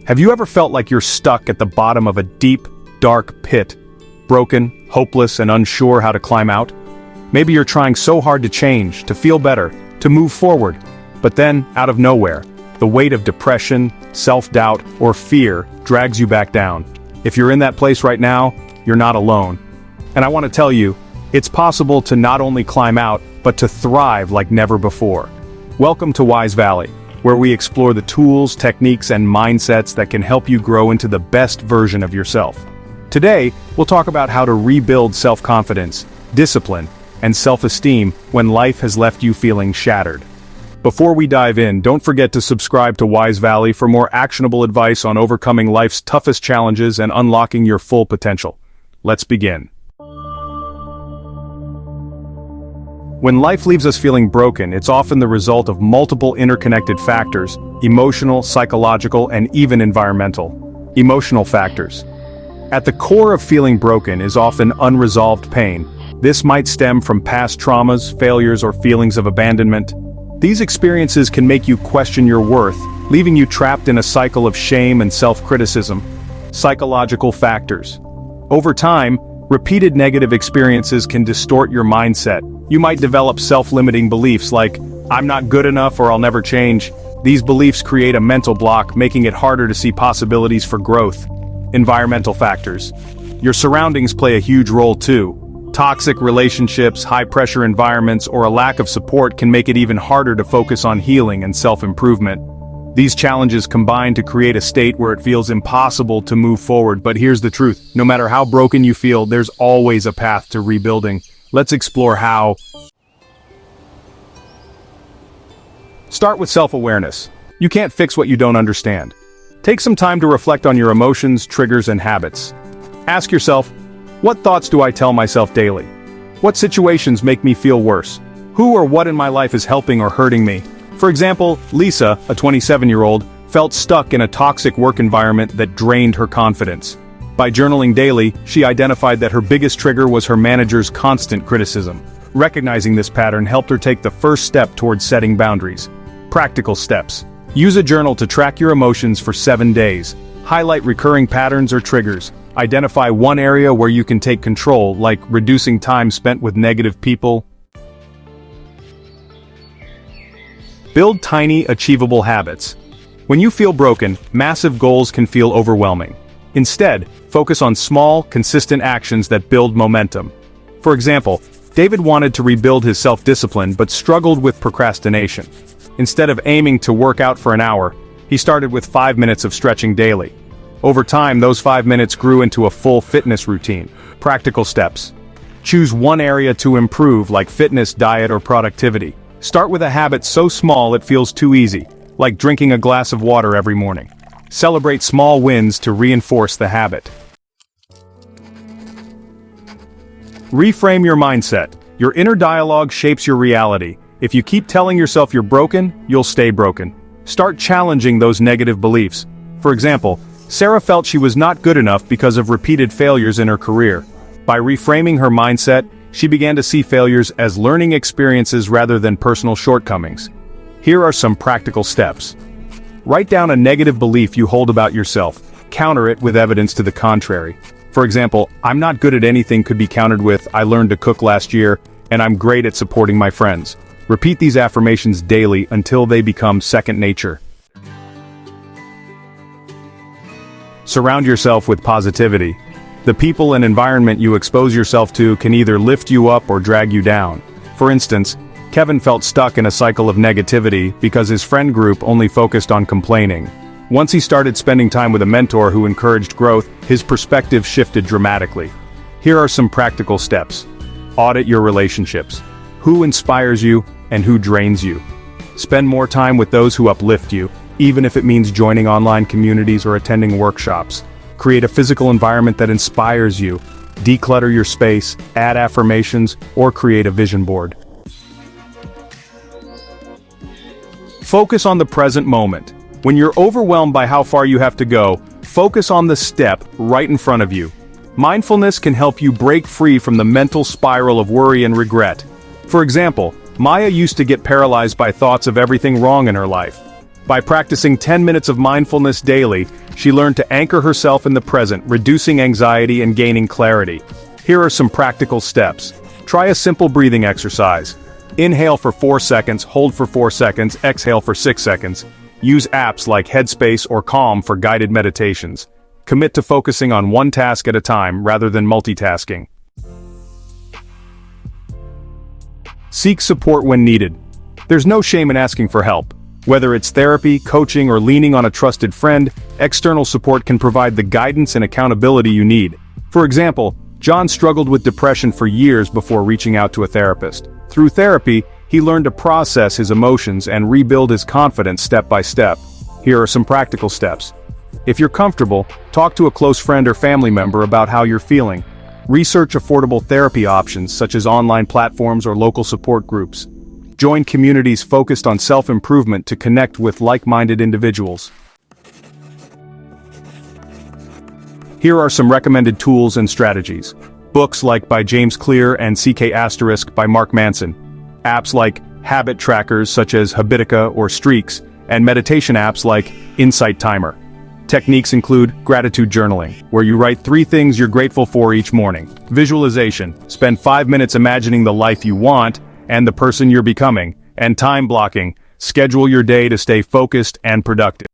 Have you ever felt like you're stuck at the bottom of a deep, dark pit, broken, hopeless, and unsure how to climb out? Maybe you're trying so hard to change, to feel better, to move forward, but then, out of nowhere, the weight of depression, self-doubt, or fear drags you back down. If you're in that place right now, you're not alone. And I want to tell you, it's possible to not only climb out, but to thrive like never before. Welcome to Wise Valley, where we explore the tools, techniques, and mindsets that can help you grow into the best version of yourself. Today, we'll talk about how to rebuild self-confidence, discipline, and self-esteem when life has left you feeling shattered. Before we dive in, don't forget to subscribe to Wise Valley for more actionable advice on overcoming life's toughest challenges and unlocking your full potential. Let's begin. When life leaves us feeling broken, it's often the result of multiple interconnected factors: emotional, psychological, and even environmental. Emotional factors. At the core of feeling broken is often unresolved pain. This might stem from past traumas, failures, or feelings of abandonment. These experiences can make you question your worth, leaving you trapped in a cycle of shame and self-criticism. Psychological factors. Over time, repeated negative experiences can distort your mindset. You might develop self-limiting beliefs like, "I'm not good enough" or "I'll never change." These beliefs create a mental block, making it harder to see possibilities for growth. Environmental factors. Your surroundings play a huge role too. Toxic relationships, high-pressure environments, or a lack of support can make it even harder to focus on healing and self-improvement. These challenges combine to create a state where it feels impossible to move forward, but here's the truth. No matter how broken you feel, there's always a path to rebuilding. Let's explore how. Start with self-awareness. You can't fix what you don't understand. Take some time to reflect on your emotions, triggers, and habits. Ask yourself, what thoughts do I tell myself daily? What situations make me feel worse? Who or what in my life is helping or hurting me? For example, Lisa, a 27-year-old, felt stuck in a toxic work environment that drained her confidence. By journaling daily, she identified that her biggest trigger was her manager's constant criticism. Recognizing this pattern helped her take the first step towards setting boundaries. Practical steps. Use a journal to track your emotions for 7 days. Highlight recurring patterns or triggers. Identify one area where you can take control, like reducing time spent with negative people. Build tiny, achievable habits. When you feel broken, massive goals can feel overwhelming. Instead, focus on small, consistent actions that build momentum. For example, David wanted to rebuild his self-discipline but struggled with procrastination. Instead of aiming to work out for an hour, he started with 5 minutes of stretching daily. Over time, those 5 minutes grew into a full fitness routine. Practical steps. Choose one area to improve, like fitness, diet, or productivity. Start with a habit so small it feels too easy, like drinking a glass of water every morning. Celebrate small wins to reinforce the habit. Reframe your mindset. Your inner dialogue shapes your reality. If you keep telling yourself you're broken, you'll stay broken. Start challenging those negative beliefs. For example, Sarah felt she was not good enough because of repeated failures in her career. By reframing her mindset, she began to see failures as learning experiences rather than personal shortcomings. Here are some practical steps. Write down a negative belief you hold about yourself. Counter it with evidence to the contrary. For example, "I'm not good at anything" could be countered with, "I learned to cook last year, and I'm great at supporting my friends." Repeat these affirmations daily until they become second nature. Surround yourself with positivity. The people and environment you expose yourself to can either lift you up or drag you down. For instance, Kevin felt stuck in a cycle of negativity because his friend group only focused on complaining. Once he started spending time with a mentor who encouraged growth, his perspective shifted dramatically. Here are some practical steps. Audit your relationships. Who inspires you and who drains you? Spend more time with those who uplift you, even if it means joining online communities or attending workshops. Create a physical environment that inspires you. Declutter your space, add affirmations, or create a vision board. Focus on the present moment. When you're overwhelmed by how far you have to go, focus on the step right in front of you. Mindfulness can help you break free from the mental spiral of worry and regret. For example, Maya used to get paralyzed by thoughts of everything wrong in her life. By practicing 10 minutes of mindfulness daily, she learned to anchor herself in the present, reducing anxiety and gaining clarity. Here are some practical steps. Try a simple breathing exercise. Inhale for 4 seconds, hold for 4 seconds, exhale for 6 seconds. Use apps like Headspace or Calm for guided meditations. Commit to focusing on one task at a time rather than multitasking. Seek support when needed. There's no shame in asking for help. Whether it's therapy, coaching, or leaning on a trusted friend, external support can provide the guidance and accountability you need. For example, John struggled with depression for years before reaching out to a therapist. Through therapy, he learned to process his emotions and rebuild his confidence step by step. Here are some practical steps. If you're comfortable, talk to a close friend or family member about how you're feeling. Research affordable therapy options such as online platforms or local support groups. Join communities focused on self-improvement to connect with like-minded individuals. Here are some recommended tools and strategies. Books like by James Clear and CK** by Mark Manson. Apps like habit trackers such as Habitica or Streaks, and meditation apps like Insight Timer. Techniques include gratitude journaling, where you write 3 things you're grateful for each morning. Visualization, spend 5 minutes imagining the life you want and the person you're becoming. And time blocking, schedule your day to stay focused and productive.